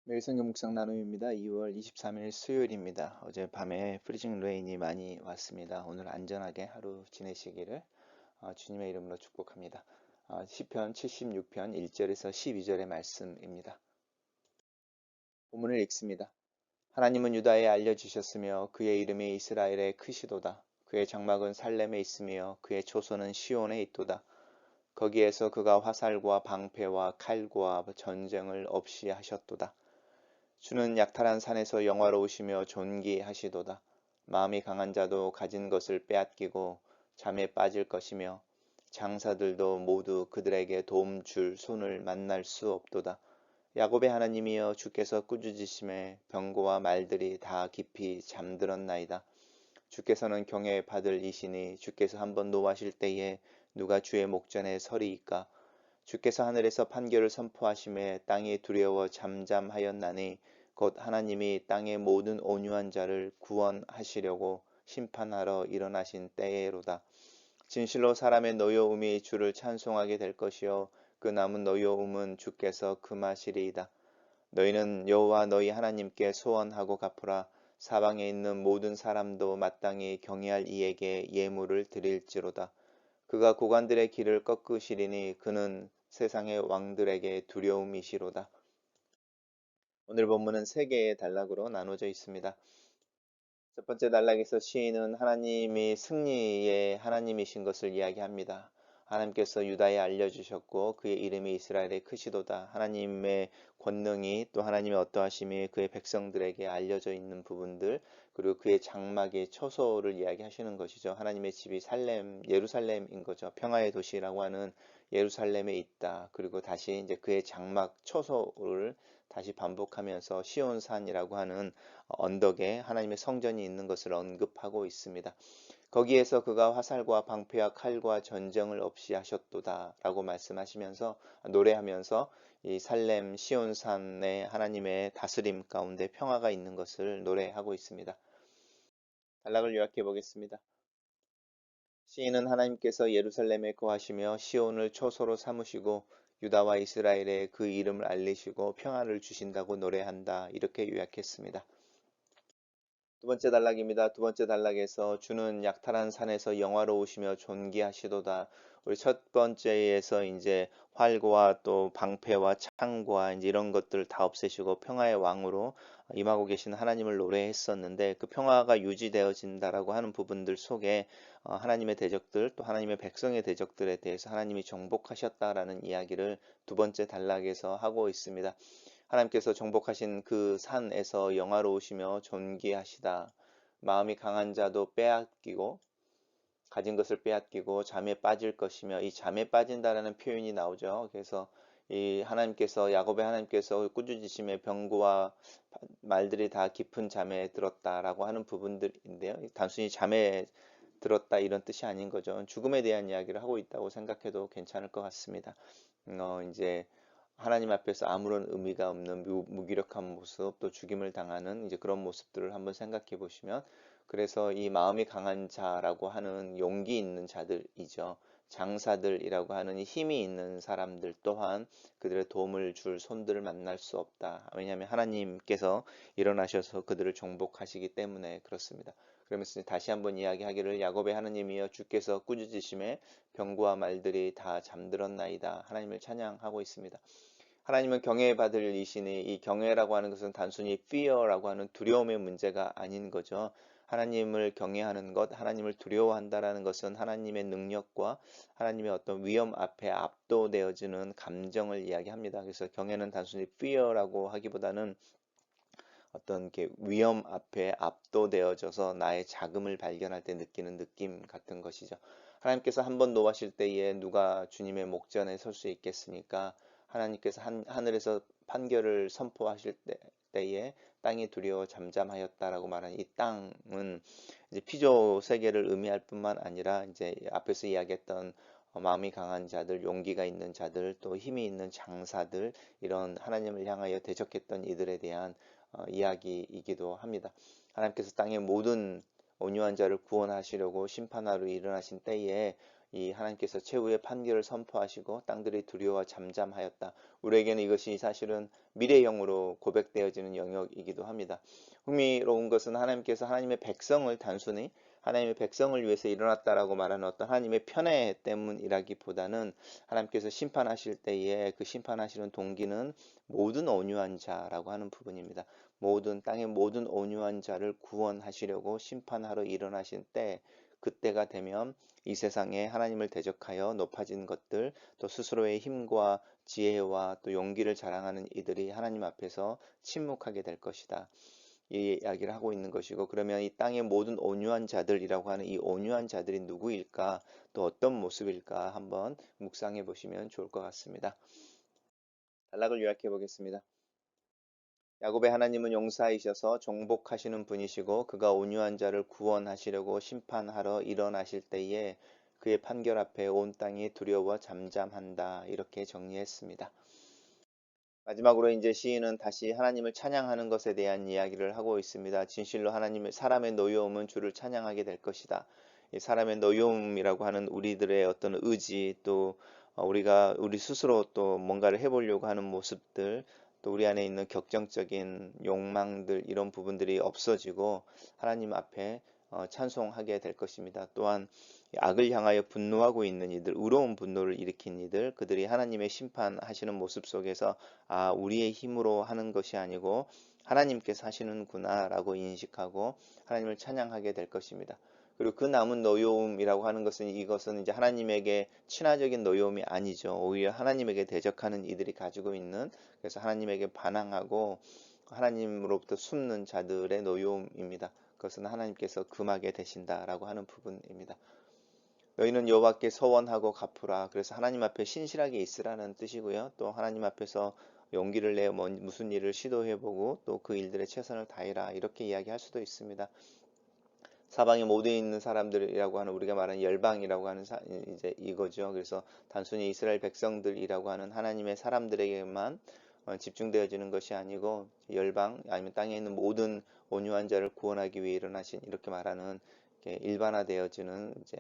매일 성경 묵상 나눔입니다. 2월 23일 수요일입니다. 어젯밤에 프리징 레인이 많이 왔습니다. 오늘 안전하게 하루 지내시기를 주님의 이름으로 축복합니다. 시편 76편 1절에서 12절의 말씀입니다. 본문을 읽습니다. 하나님은 유다에 알려주셨으며 그의 이름이 이스라엘에 크시도다. 그의 장막은 살렘에 있으며 그의 초소는 시온에 있도다. 거기에서 그가 화살과 방패와 칼과 전쟁을 없이 하셨도다. 주는 약탈한 산에서 영화로우시며 존귀하시도다. 마음이 강한 자도 가진 것을 빼앗기고 잠에 빠질 것이며 장사들도 모두 그들에게 도움 줄 손을 만날 수 없도다. 야곱의 하나님이여 주께서 꾸짖으심에 병거와 말들이 다 깊이 잠들었나이다. 주께서는 경외 받을 이시니 주께서 한번 노하실 때에 누가 주의 목전에 서리이까. 주께서 하늘에서 판결을 선포하심에 땅이 두려워 잠잠하였나니 곧 하나님이 땅의 모든 온유한 자를 구원하시려고 심판하러 일어나신 때에로다. 진실로 사람의 노여움이 주를 찬송하게 될 것이요 그 남은 노여움은 주께서 금하시리이다. 너희는 여호와 너희 하나님께 소원하고 갚으라. 사방에 있는 모든 사람도 마땅히 경외할 이에게 예물을 드릴지로다. 그가 고관들의 길을 꺾으시리니 그는 세상의 왕들에게 두려움이시로다. 오늘 본문은 세 개의 단락으로 나눠져 있습니다. 첫 번째 단락에서 시인은 하나님이 승리의 하나님이신 것을 이야기합니다. 하나님께서 유다에 알려주셨고 그의 이름이 이스라엘의 크시도다. 하나님의 권능이 또 하나님의 어떠하심이 그의 백성들에게 알려져 있는 부분들, 그리고 그의 장막의 처소를 이야기하시는 것이죠. 하나님의 집이 예루살렘인 거죠. 평화의 도시라고 하는 예루살렘에 있다. 그리고 다시 이제 그의 장막 처소를 다시 반복하면서 시온산이라고 하는 언덕에 하나님의 성전이 있는 것을 언급하고 있습니다. 거기에서 그가 화살과 방패와 칼과 전쟁을 없이 하셨도다 라고 말씀하시면서 노래하면서 이 살렘 시온산의 하나님의 다스림 가운데 평화가 있는 것을 노래하고 있습니다. 단락을 요약해 보겠습니다. 시인은 하나님께서 예루살렘에 거하시며 시온을 초소로 삼으시고 유다와 이스라엘에 그 이름을 알리시고 평화를 주신다고 노래한다, 이렇게 요약했습니다. 두 번째 단락입니다. 두 번째 단락에서 주는 약탈한 산에서 영화로우시며 존귀하시도다. 우리 첫 번째에서 이제 활과 또 방패와 창과 이제 이런 것들 다 없애시고 평화의 왕으로 임하고 계신 하나님을 노래했었는데, 그 평화가 유지되어진다라고 하는 부분들 속에 하나님의 대적들 또 하나님의 백성의 대적들에 대해서 하나님이 정복하셨다라는 이야기를 두 번째 단락에서 하고 있습니다. 하나님께서 정복하신 그 산에서 영화로우시며 존귀하시다. 마음이 강한 자도 빼앗기고 가진 것을 빼앗기고 잠에 빠질 것이며, 이 잠에 빠진다라는 표현이 나오죠. 그래서 이 하나님께서 야곱의 하나님께서 꾸짖으심에 병거와 말들이 다 깊은 잠에 들었다라고 하는 부분들인데요. 단순히 잠에 들었다 이런 뜻이 아닌 거죠. 죽음에 대한 이야기를 하고 있다고 생각해도 괜찮을 것 같습니다. 이제 하나님 앞에서 아무런 의미가 없는 무기력한 모습, 또 죽임을 당하는 이제 그런 모습들을 한번 생각해 보시면, 그래서 이 마음이 강한 자라고 하는 용기 있는 자들이죠. 장사들이라고 하는 힘이 있는 사람들 또한 그들의 도움을 줄 손들을 만날 수 없다. 왜냐하면 하나님께서 일어나셔서 그들을 정복하시기 때문에 그렇습니다. 그러면서 다시 한번 이야기하기를, 야곱의 하나님이여 주께서 꾸짖으심에 병거와 말들이 다 잠들었나이다. 하나님을 찬양하고 있습니다. 하나님은 경외받을 이시니, 이 경외라고 하는 것은 단순히 fear라고 하는 두려움의 문제가 아닌 거죠. 하나님을 경외하는 것, 하나님을 두려워한다라는 것은 하나님의 능력과 하나님의 어떤 위험 앞에 압도되어지는 감정을 이야기합니다. 그래서 경외는 단순히 fear라고 하기보다는 어떤 게 위험 앞에 압도되어져서 나의 자금을 발견할 때 느끼는 느낌 같은 것이죠. 하나님께서 한번 노하실 때에 누가 주님의 목전에 설 수 있겠습니까? 하나님께서 하늘에서 판결을 선포하실 때에 땅이 두려워 잠잠하였다라고 말하는 이 땅은 이제 피조 세계를 의미할 뿐만 아니라 이제 앞에서 이야기했던 마음이 강한 자들, 용기가 있는 자들, 또 힘이 있는 장사들, 이런 하나님을 향하여 대적했던 이들에 대한 이야기이기도 합니다. 하나님께서 땅의 모든 온유한 자를 구원하시려고 심판하러 일어나신 때에 이 하나님께서 최후의 판결을 선포하시고 땅들이 두려워 잠잠하였다. 우리에게는 이것이 사실은 미래형으로 고백되어지는 영역이기도 합니다. 흥미로운 것은 하나님께서 하나님의 백성을 단순히 하나님의 백성을 위해서 일어났다라고 말하는 어떤 하나님의 편애 때문이라기보다는 하나님께서 심판하실 때에 그 심판하시는 동기는 모든 온유한 자라고 하는 부분입니다. 모든 땅의 모든 온유한 자를 구원하시려고 심판하러 일어나신 때, 그때가 되면 이 세상에 하나님을 대적하여 높아진 것들, 또 스스로의 힘과 지혜와 또 용기를 자랑하는 이들이 하나님 앞에서 침묵하게 될 것이다. 이 이야기를 하고 있는 것이고, 그러면 이 땅의 모든 온유한 자들이라고 하는 이 온유한 자들이 누구일까, 또 어떤 모습일까 한번 묵상해 보시면 좋을 것 같습니다. 단락을 요약해 보겠습니다. 야곱의 하나님은 용사이셔서 정복하시는 분이시고, 그가 온유한 자를 구원하시려고 심판하러 일어나실 때에 그의 판결 앞에 온 땅이 두려워 잠잠한다, 이렇게 정리했습니다. 마지막으로 이제 시인은 다시 하나님을 찬양하는 것에 대한 이야기를 하고 있습니다. 진실로 하나님의 사람의 노여움은 주를 찬양하게 될 것이다. 이 사람의 노여움이라고 하는 우리들의 어떤 의지, 또 우리가 우리 스스로 또 뭔가를 해보려고 하는 모습들, 또 우리 안에 있는 격정적인 욕망들, 이런 부분들이 없어지고 하나님 앞에 찬송하게 될 것입니다. 또한 악을 향하여 분노하고 있는 이들, 의로운 분노를 일으킨 이들, 그들이 하나님의 심판하시는 모습 속에서 우리의 힘으로 하는 것이 아니고 하나님께서 하시는구나 라고 인식하고 하나님을 찬양하게 될 것입니다. 그리고 그 남은 노여움이라고 하는 것은, 이것은 이제 하나님에게 친화적인 노여움이 아니죠. 오히려 하나님에게 대적하는 이들이 가지고 있는, 그래서 하나님에게 반항하고 하나님으로부터 숨는 자들의 노여움입니다. 그것은 하나님께서 금하게 되신다라고 하는 부분입니다. 너희는 여호와께 서원하고 갚으라. 그래서 하나님 앞에 신실하게 있으라는 뜻이고요. 또 하나님 앞에서 용기를 내 무슨 일을 시도해보고 또 그 일들에 최선을 다해라, 이렇게 이야기할 수도 있습니다. 사방에 모두 있는 사람들이라고 하는, 우리가 말하는 열방이라고 하는 이제 이거죠. 그래서 단순히 이스라엘 백성들이라고 하는 하나님의 사람들에게만 집중되어지는 것이 아니고 열방, 아니면 땅에 있는 모든 온유한 자를 구원하기 위해 일어나신, 이렇게 말하는 일반화되어지는 이제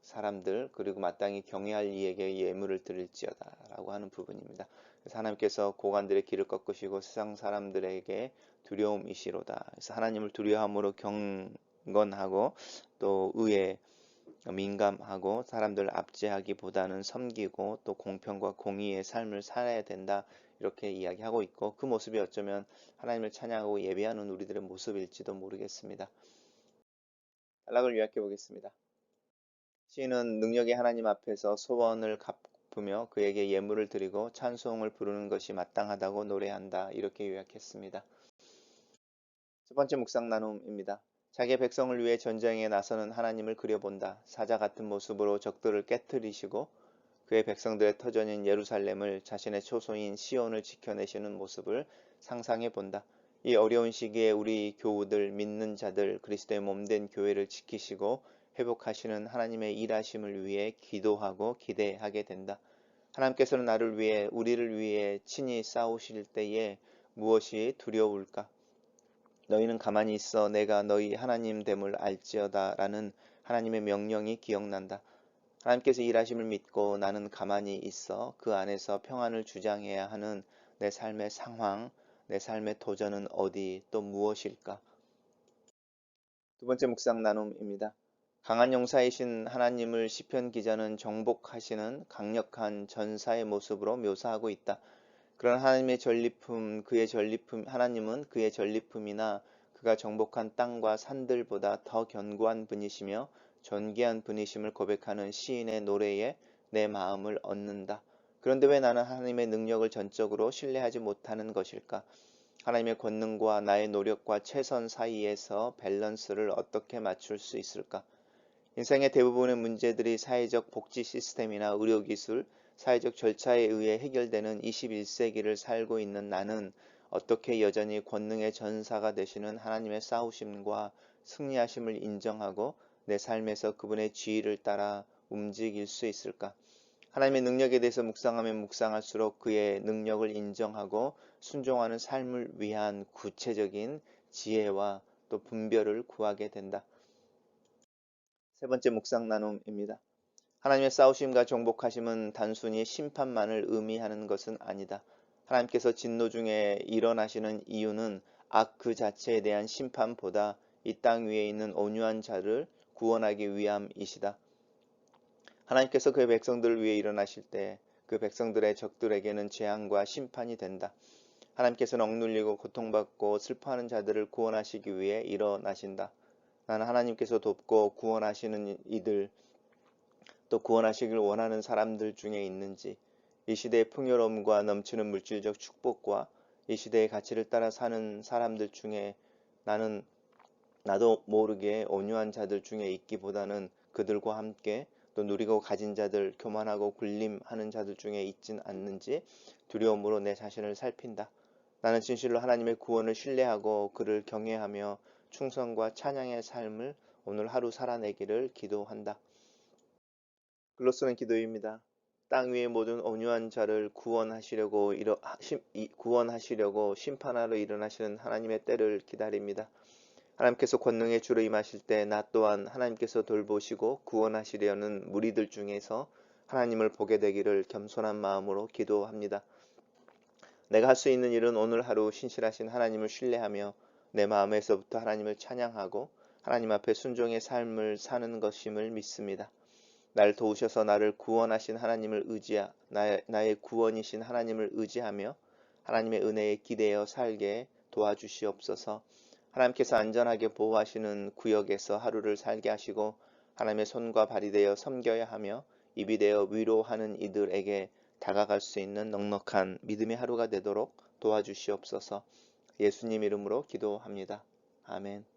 사람들, 그리고 마땅히 경외할 이에게 예물을 드릴지어다 라고 하는 부분입니다. 그래서 하나님께서 고관들의 길을 꺾으시고 세상 사람들에게 두려움이시로다. 그래서 하나님을 두려워함으로 경건하고 또 의에 민감하고 사람들을 압제하기보다는 섬기고 또 공평과 공의의 삶을 살아야 된다, 이렇게 이야기하고 있고, 그 모습이 어쩌면 하나님을 찬양하고 예배하는 우리들의 모습일지도 모르겠습니다. 단락을 요약해 보겠습니다. 시인은 능력의 하나님 앞에서 소원을 갚으며 그에게 예물을 드리고 찬송을 부르는 것이 마땅하다고 노래한다, 이렇게 요약했습니다. 첫 번째 묵상 나눔입니다. 자기의 백성을 위해 전쟁에 나서는 하나님을 그려본다. 사자 같은 모습으로 적들을 깨뜨리시고 그의 백성들의 터전인 예루살렘을, 자신의 초소인 시온을 지켜내시는 모습을 상상해 본다. 이 어려운 시기에 우리 교우들, 믿는 자들, 그리스도의 몸된 교회를 지키시고 회복하시는 하나님의 일하심을 위해 기도하고 기대하게 된다. 하나님께서는 나를 위해, 우리를 위해 친히 싸우실 때에 무엇이 두려울까? 너희는 가만히 있어 내가 너희 하나님 됨을 알지어다 라는 하나님의 명령이 기억난다. 하나님께서 일하심을 믿고 나는 가만히 있어 그 안에서 평안을 주장해야 하는 내 삶의 상황, 내 삶의 도전은 어디, 또 무엇일까? 두 번째 묵상 나눔입니다. 강한 용사이신 하나님을 시편 기자는 정복하시는 강력한 전사의 모습으로 묘사하고 있다. 그런 하나님의 전리품, 그의 전리품, 하나님은 그의 전리품이나 그가 정복한 땅과 산들보다 더 견고한 분이시며 존귀한 분이심을 고백하는 시인의 노래에 내 마음을 얻는다. 그런데 왜 나는 하나님의 능력을 전적으로 신뢰하지 못하는 것일까? 하나님의 권능과 나의 노력과 최선 사이에서 밸런스를 어떻게 맞출 수 있을까? 인생의 대부분의 문제들이 사회적 복지 시스템이나 의료기술, 사회적 절차에 의해 해결되는 21세기를 살고 있는 나는 어떻게 여전히 권능의 전사가 되시는 하나님의 싸우심과 승리하심을 인정하고 내 삶에서 그분의 지위를 따라 움직일 수 있을까? 하나님의 능력에 대해서 묵상하면 묵상할수록 그의 능력을 인정하고 순종하는 삶을 위한 구체적인 지혜와 또 분별을 구하게 된다. 세 번째 묵상 나눔입니다. 하나님의 싸우심과 정복하심은 단순히 심판만을 의미하는 것은 아니다. 하나님께서 진노 중에 일어나시는 이유는 악 그 자체에 대한 심판보다 이 땅 위에 있는 온유한 자를 구원하기 위함이시다. 하나님께서 그의 백성들을 위해 일어나실 때 그 백성들의 적들에게는 재앙과 심판이 된다. 하나님께서는 억눌리고 고통받고 슬퍼하는 자들을 구원하시기 위해 일어나신다. 나는 하나님께서 돕고 구원하시는 이들, 또 구원하시길 원하는 사람들 중에 있는지, 이 시대의 풍요로움과 넘치는 물질적 축복과 이 시대의 가치를 따라 사는 사람들 중에 나도 모르게 온유한 자들 중에 있기보다는 그들과 함께 또 누리고 가진 자들, 교만하고 군림하는 자들 중에 있진 않는지 두려움으로 내 자신을 살핀다. 나는 진실로 하나님의 구원을 신뢰하고 그를 경외하며 충성과 찬양의 삶을 오늘 하루 살아내기를 기도한다. 글로 쓰는 기도입니다. 땅 위의 모든 온유한 자를 구원하시려고 심판하러 일어나시는 하나님의 때를 기다립니다. 하나님께서 권능의 주로 임하실 때 나 또한 하나님께서 돌보시고 구원하시려는 무리들 중에서 하나님을 보게 되기를 겸손한 마음으로 기도합니다. 내가 할 수 있는 일은 오늘 하루 신실하신 하나님을 신뢰하며 내 마음에서부터 하나님을 찬양하고 하나님 앞에 순종의 삶을 사는 것임을 믿습니다. 나를 도우셔서 나를 구원하신 하나님을 나의 구원이신 하나님을 의지하며 하나님의 은혜에 기대어 살게 도와주시옵소서. 하나님께서 안전하게 보호하시는 구역에서 하루를 살게 하시고 하나님의 손과 발이 되어 섬겨야 하며 입이 되어 위로하는 이들에게 다가갈 수 있는 넉넉한 믿음의 하루가 되도록 도와주시옵소서. 예수님 이름으로 기도합니다. 아멘.